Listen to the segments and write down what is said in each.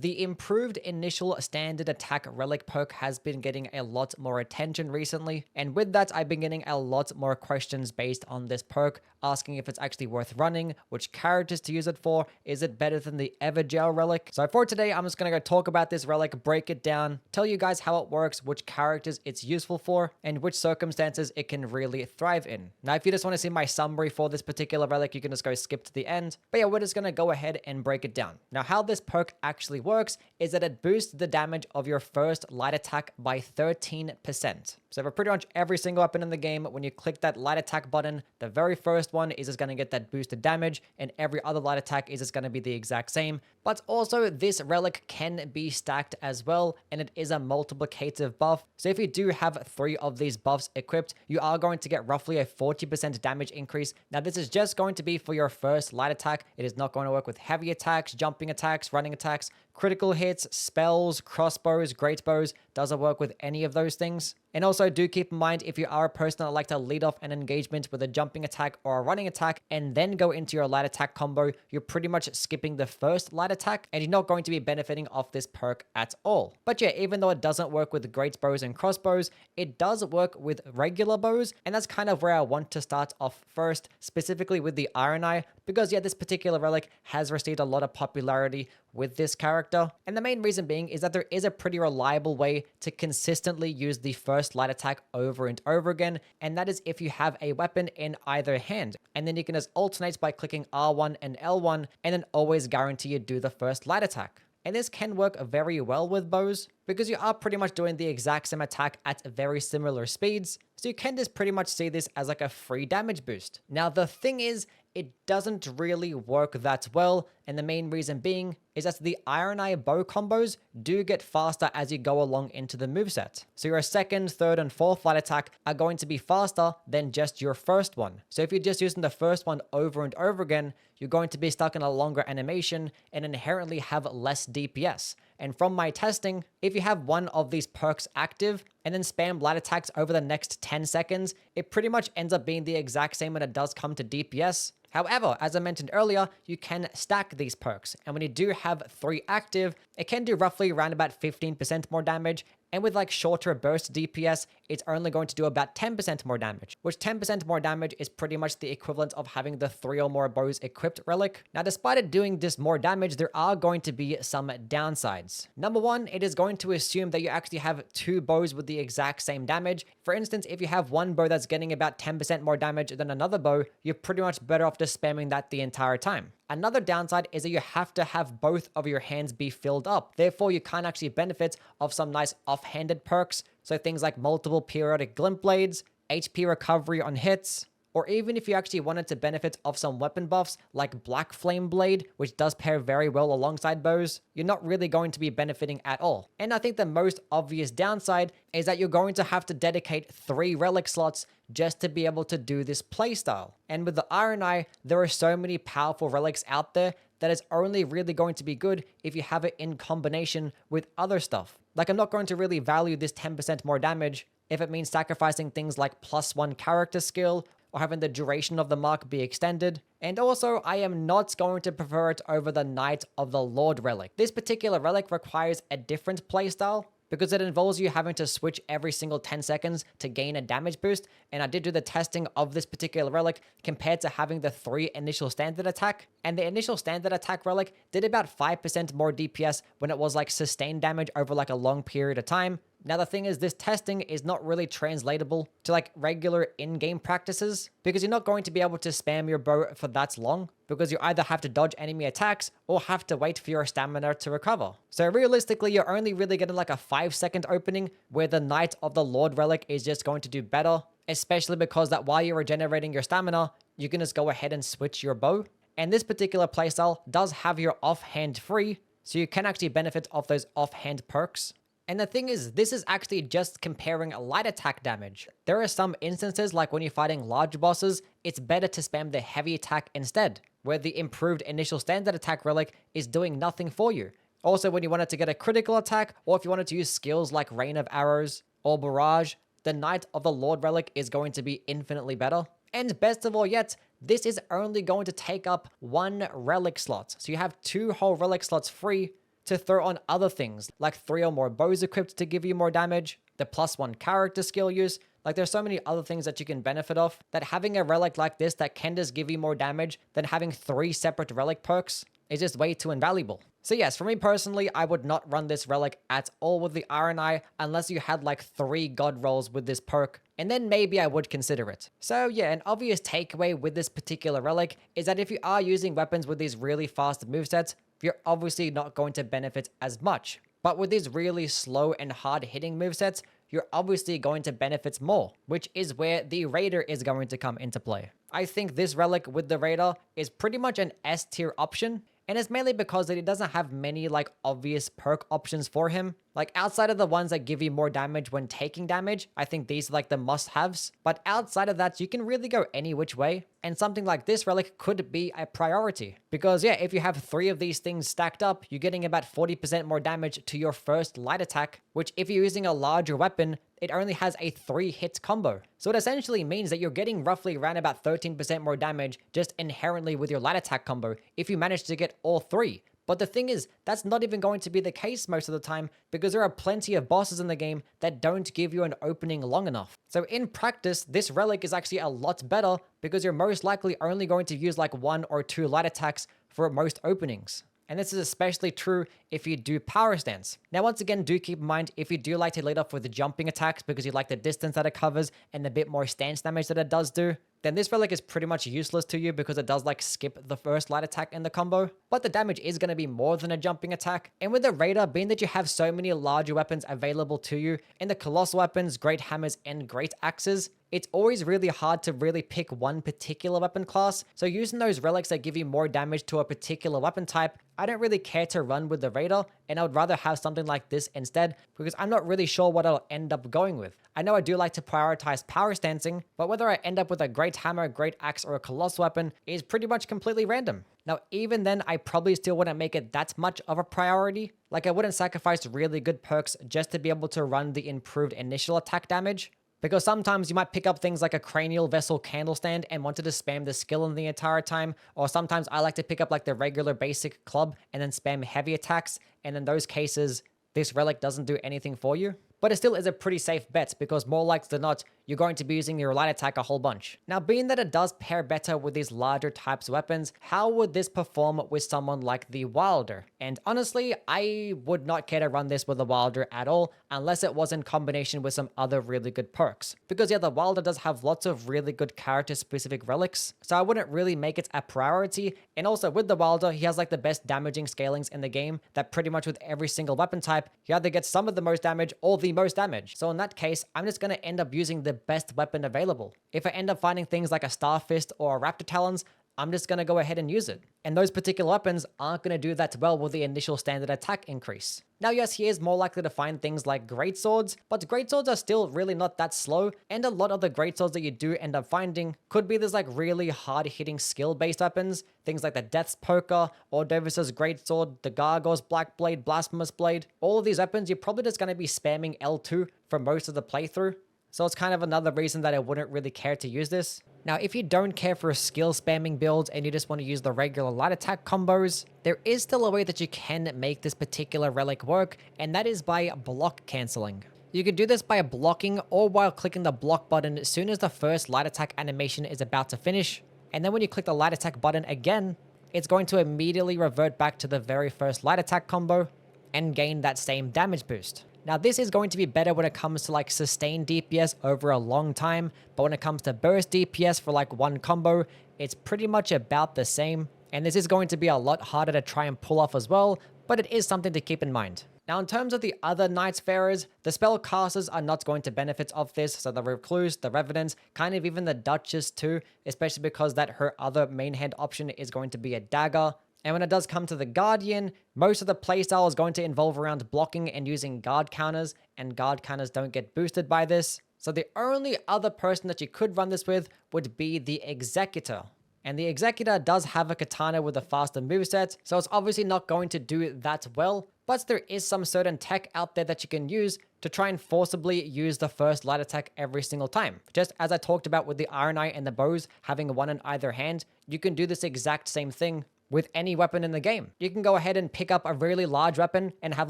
the improved initial standard attack relic perk has been getting a lot more attention recently, and with that I've been getting a lot more questions based on this perk, asking if it's actually worth running, which characters to use it for, is it better than the Evergel relic? So for today I'm just gonna go talk about this relic, break it down, tell you guys how it works, which characters it's useful for, and which circumstances it can really thrive in. Now if you just want to see my summary for this particular relic, you can just go skip to the end, but yeah, we're just gonna go ahead and break it down. Now how this perk actually works is that it boosts the damage of your first light attack by 13%. So for pretty much every single weapon in the game, when you click that light attack button, the very first one is just going to get that boosted damage, and every other light attack is just going to be the exact same. But also, this relic can be stacked as well, and it is a multiplicative buff. So if you do have 3 of these buffs equipped, you are going to get roughly a 40% damage increase. Now this is just going to be for your first light attack. It is not going to work with heavy attacks, jumping attacks, running attacks, critical hits, spells, crossbows, great bows. Doesn't work with any of those things. And also do keep in mind, if you are a person that like to lead off an engagement with a jumping attack or a running attack and then go into your light attack combo, you're pretty much skipping the first light attack and you're not going to be benefiting off this perk at all. But yeah, even though it doesn't work with great bows and crossbows, it does work with regular bows, and that's kind of where I want to start off first, specifically with the IRONEYE, because yeah, this particular relic has received a lot of popularity with this character, and the main reason being is that there is a pretty reliable way to consistently use the first light attack over and over again, and that is if you have a weapon in either hand, and then you can just alternate by clicking R1 and L1 and then always guarantee you do the first light attack. And this can work very well with bows because you are pretty much doing the exact same attack at very similar speeds, so you can just pretty much see this as like a free damage boost. Now the thing is, it doesn't really work that well, and the main reason being is that the IRONEYE bow combos do get faster as you go along into the moveset. So your second, third, and fourth light attack are going to be faster than just your first one. So if you're just using the first one over and over again, you're going to be stuck in a longer animation and inherently have less DPS. And from my testing, if you have one of these perks active and then spam light attacks over the next 10 seconds, it pretty much ends up being the exact same when it does come to DPS. However, as I mentioned earlier, you can stack these perks, and when you do have 3 active, it can do roughly around about 15% more damage, and with like shorter burst DPS, it's only going to do about 10% more damage, which 10% more damage is pretty much the equivalent of having the 3 or more bows equipped relic. Now, despite it doing this more damage, there are going to be some downsides. Number one, it is going to assume that you actually have 2 bows with the exact same damage. For instance, if you have one bow that's getting about 10% more damage than another bow, you're pretty much better off just spamming that the entire time. Another downside is that you have to have both of your hands be filled up. Therefore, you can't actually benefit of some nice offhanded perks. So things like multiple periodic glint blades, HP recovery on hits, or even if you actually wanted to benefit of some weapon buffs like Black Flame Blade, which does pair very well alongside bows, you're not really going to be benefiting at all. And I think the most obvious downside is that you're going to have to dedicate 3 relic slots just to be able to do this playstyle. And with the IRONEYE, there are so many powerful relics out there that is only really going to be good if you have it in combination with other stuff. Like, I'm not going to really value this 10% more damage if it means sacrificing things like +1 character skill or having the duration of the mark be extended. And also, I am not going to prefer it over the Knight of the Lord relic. This particular relic requires a different playstyle because it involves you having to switch every single 10 seconds to gain a damage boost, and I did do the testing of this particular relic compared to having the 3 initial standard attack, and the initial standard attack relic did about 5% more DPS when it was like sustained damage over like a long period of time. Now the thing is, this testing is not really translatable to like regular in-game practices because you're not going to be able to spam your bow for that long because you either have to dodge enemy attacks or have to wait for your stamina to recover. So realistically, you're only really getting like a 5-second opening where the Knight of the Lord relic is just going to do better, especially because that while you're regenerating your stamina, you can just go ahead and switch your bow. And this particular playstyle does have your offhand free, so you can actually benefit off those offhand perks. And the thing is, this is actually just comparing light attack damage. There are some instances, like when you're fighting large bosses, it's better to spam the heavy attack instead, where the improved initial standard attack relic is doing nothing for you. Also, when you wanted to get a critical attack, or if you wanted to use skills like Rain of Arrows or Barrage, the Knight of the Lord relic is going to be infinitely better. And best of all yet, this is only going to take up 1 relic slot. So you have 2 whole relic slots free, to throw on other things, like 3 or more bows equipped to give you more damage, the +1 character skill use. Like, there's so many other things that you can benefit off, that having a relic like this that can just give you more damage than having 3 separate relic perks is just way too invaluable. So yes, for me personally, I would not run this relic at all with the IRONEYE unless you had like 3 god rolls with this perk, and then maybe I would consider it. So yeah, an obvious takeaway with this particular relic is that if you are using weapons with these really fast movesets, you're obviously not going to benefit as much. But with these really slow and hard hitting movesets, you're obviously going to benefit more, which is where the Raider is going to come into play. I think this relic with the Raider is pretty much an S tier option, and it's mainly because it doesn't have many like obvious perk options for him. Like, outside of the ones that give you more damage when taking damage, I think these are like the must-haves. But outside of that, you can really go any which way. And something like this relic could be a priority. Because yeah, if you have 3 of these things stacked up, you're getting about 40% more damage to your first light attack, which if you're using a larger weapon, it only has a 3-hit combo. So it essentially means that you're getting roughly around about 13% more damage just inherently with your light attack combo if you manage to get all 3. But the thing is, that's not even going to be the case most of the time, because there are plenty of bosses in the game that don't give you an opening long enough. So in practice, this relic is actually a lot better because you're most likely only going to use like 1 or 2 light attacks for most openings. And this is especially true if you do power stance. Now, once again, do keep in mind, if you do like to lead off with the jumping attacks because you like the distance that it covers and the bit more stance damage that it does do, then this relic is pretty much useless to you because it does like skip the first light attack in the combo. But the damage is going to be more than a jumping attack. And with the Raider, being that you have so many larger weapons available to you, in the colossal weapons, great hammers, and great axes, it's always really hard to really pick one particular weapon class. So using those relics that give you more damage to a particular weapon type, I don't really care to run with the Raider, and I would rather have something like this instead, because I'm not really sure what I'll end up going with. I know I do like to prioritize power stancing, but whether I end up with a great hammer, great axe, or a colossal weapon is pretty much completely random. Now, even then, I probably still wouldn't make it that much of a priority. Like, I wouldn't sacrifice really good perks just to be able to run the improved initial attack damage. Because sometimes you might pick up things like a cranial vessel candle stand and wanted to spam the skill in the entire time. Or sometimes I like to pick up like the regular basic club and then spam heavy attacks. And in those cases, this relic doesn't do anything for you. But it still is a pretty safe bet because more likely than not, you're going to be using your light attack a whole bunch. Now, being that it does pair better with these larger types of weapons, how would this perform with someone like the WYLDER? And honestly, I would not care to run this with the WYLDER at all, unless it was in combination with some other really good perks. Because yeah, the WYLDER does have lots of really good character-specific relics, so I wouldn't really make it a priority. And also with the WYLDER, he has like the best damaging scalings in the game, that pretty much with every single weapon type, he either gets some of the most damage or the most damage. So in that case, I'm just going to end up using the best weapon available. If I end up finding things like a Star Fist or a Raptor Talons, I'm just going to go ahead and use it. And those particular weapons aren't going to do that well with the initial standard attack increase. Now, yes, he is more likely to find things like greatswords, but greatswords are still really not that slow, and a lot of the greatswords that you do end up finding could be these like really hard-hitting skill-based weapons, things like the Death's Poker, Ordovis's Greatsword, the Gargoyle's Black Blade, Blasphemous Blade. All of these weapons, you're probably just going to be spamming L2 for most of the playthrough. So it's kind of another reason that I wouldn't really care to use this. Now, if you don't care for skill spamming builds and you just want to use the regular light attack combos, there is still a way that you can make this particular relic work, and that is by block cancelling. You can do this by blocking or while clicking the block button as soon as the first light attack animation is about to finish. And then when you click the light attack button again, it's going to immediately revert back to the very first light attack combo and gain that same damage boost. Now, this is going to be better when it comes to like sustained DPS over a long time, but when it comes to burst DPS for like one combo, it's pretty much about the same. And this is going to be a lot harder to try and pull off as well, but it is something to keep in mind. Now, in terms of the other Nightfarers, the spellcasters are not going to benefit off this, so the Recluse, the Revenant, kind of even the Duchess too, especially because that her other main hand option is going to be a dagger. And when it does come to the Guardian, most of the playstyle is going to involve around blocking and using guard counters, and guard counters don't get boosted by this. So the only other person that you could run this with would be the Executor. And the Executor does have a katana with a faster moveset, so it's obviously not going to do that well, but there is some certain tech out there that you can use to try and forcibly use the first light attack every single time. Just as I talked about with the IRONEYE and the bows having one in either hand, you can do this exact same thing with any weapon in the game. You can go ahead and pick up a really large weapon and have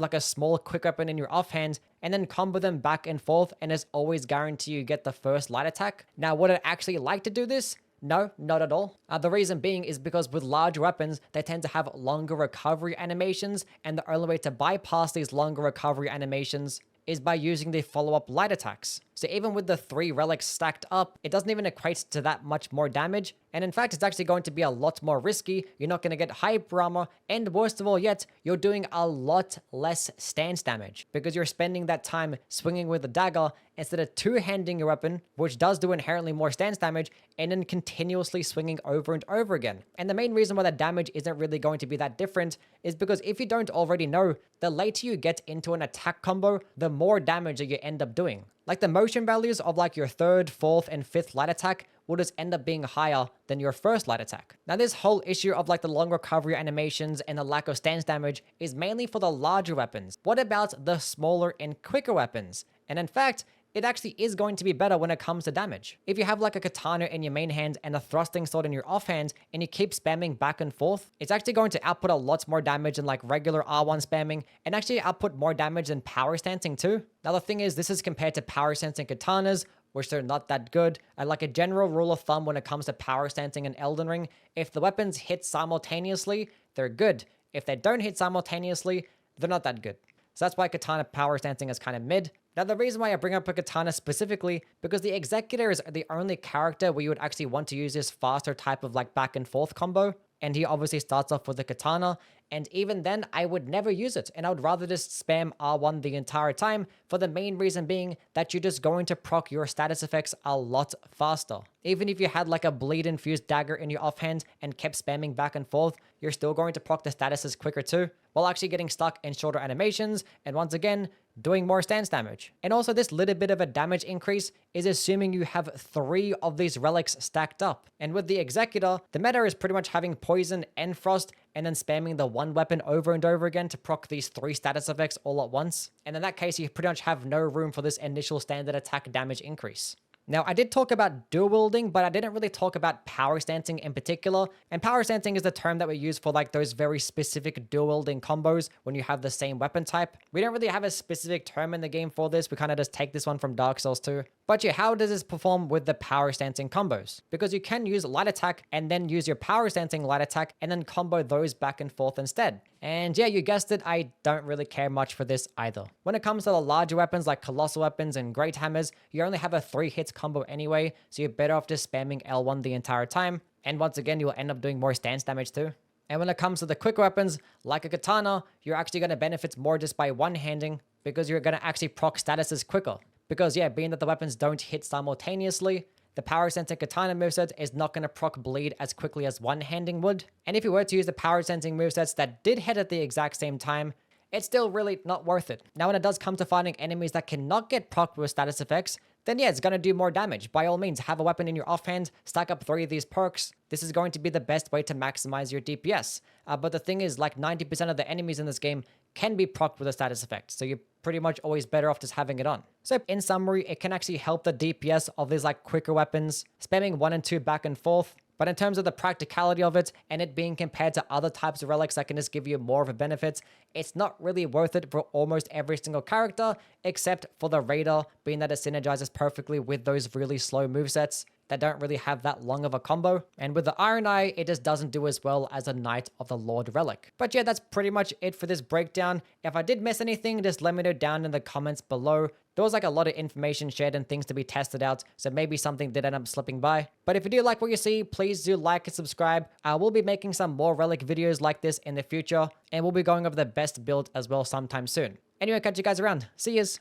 like a small quick weapon in your offhand and then combo them back and forth, and it's always guarantee you get the first light attack. Now, would I actually like to do this? No, not at all. The reason being is because with large weapons, they tend to have longer recovery animations, and the only way to bypass these longer recovery animations is by using the follow-up light attacks. So even with the 3 relics stacked up, it doesn't even equate to that much more damage. And in fact, it's actually going to be a lot more risky. You're not going to get hyper armor. And worst of all yet, you're doing a lot less stance damage because you're spending that time swinging with a dagger instead of two-handing your weapon, which does do inherently more stance damage, and then continuously swinging over and over again. And the main reason why that damage isn't really going to be that different is because if you don't already know, the later you get into an attack combo, the more damage that you end up doing. Like the motion values of like your 3rd, 4th, and 5th light attack will just end up being higher than your first light attack. Now this whole issue of like the long recovery animations and the lack of stance damage is mainly for the larger weapons. What about the smaller and quicker weapons? And in fact, it actually is going to be better when it comes to damage. If you have like a katana in your main hand and a thrusting sword in your offhand and you keep spamming back and forth, it's actually going to output a lot more damage than like regular R1 spamming, and actually output more damage than power stancing too. Now the thing is, this is compared to power stancing katanas, which they're not that good. And like a general rule of thumb when it comes to power stancing in Elden Ring, if the weapons hit simultaneously, they're good. If they don't hit simultaneously, they're not that good. So that's why katana power stancing is kind of mid. Now, the reason why I bring up a katana specifically, because the Executor is the only character where you would actually want to use this faster type of like back and forth combo. And he obviously starts off with the katana. And even then, I would never use it. And I would rather just spam R1 the entire time, for the main reason being that you're just going to proc your status effects a lot faster. Even if you had like a bleed-infused dagger in your offhand and kept spamming back and forth, you're still going to proc the statuses quicker too, while actually getting stuck in shorter animations, and once again, doing more stance damage. And also this little bit of a damage increase is assuming you have 3 of these relics stacked up. And with the Executor, the meta is pretty much having poison and frost, and then spamming the one weapon over and over again to proc these 3 status effects all at once. And in that case, you pretty much have no room for this initial standard attack damage increase. Now, I did talk about dual wielding, but I didn't really talk about power stancing in particular. And power stancing is the term that we use for like those very specific dual wielding combos when you have the same weapon type. We don't really have a specific term in the game for this. We kind of just take this one from Dark Souls 2. But yeah, how does this perform with the power stancing combos? Because you can use light attack and then use your power stancing light attack and then combo those back and forth instead. And yeah, you guessed it, I don't really care much for this either. When it comes to the larger weapons like colossal weapons and great hammers, you only have a 3 hits combo anyway, so you're better off just spamming L1 the entire time. And once again, you'll end up doing more stance damage too. And when it comes to the quick weapons, like a katana, you're actually going to benefit more just by one-handing, because you're going to actually proc statuses quicker. Because yeah, being that the weapons don't hit simultaneously, the power sensing katana moveset is not going to proc bleed as quickly as one-handing would. And if you were to use the power sensing movesets that did hit at the exact same time, it's still really not worth it. Now, when it does come to fighting enemies that cannot get procced with status effects, then yeah, it's going to do more damage. By all means, have a weapon in your offhand, stack up 3 of these perks. This is going to be the best way to maximize your DPS. But the thing is, like 90% of the enemies in this game can be procced with a status effect, so you're pretty much always better off just having it on. So in summary, it can actually help the DPS of these like quicker weapons, spamming 1 and 2 back and forth. But in terms of the practicality of it, and it being compared to other types of relics that can just give you more of a benefit, it's not really worth it for almost every single character, except for the Raider, being that it synergizes perfectly with those really slow movesets that don't really have that long of a combo. And with the IRONEYE, it just doesn't do as well as a Knight of the Lord Relic. But yeah, that's pretty much it for this breakdown. If I did miss anything, just let me know down in the comments below. There was like a lot of information shared and things to be tested out, so maybe something did end up slipping by. But if you do like what you see, please do like and subscribe. I will be making some more Relic videos like this in the future, and we'll be going over the best build as well sometime soon. Anyway, catch you guys around. See yous.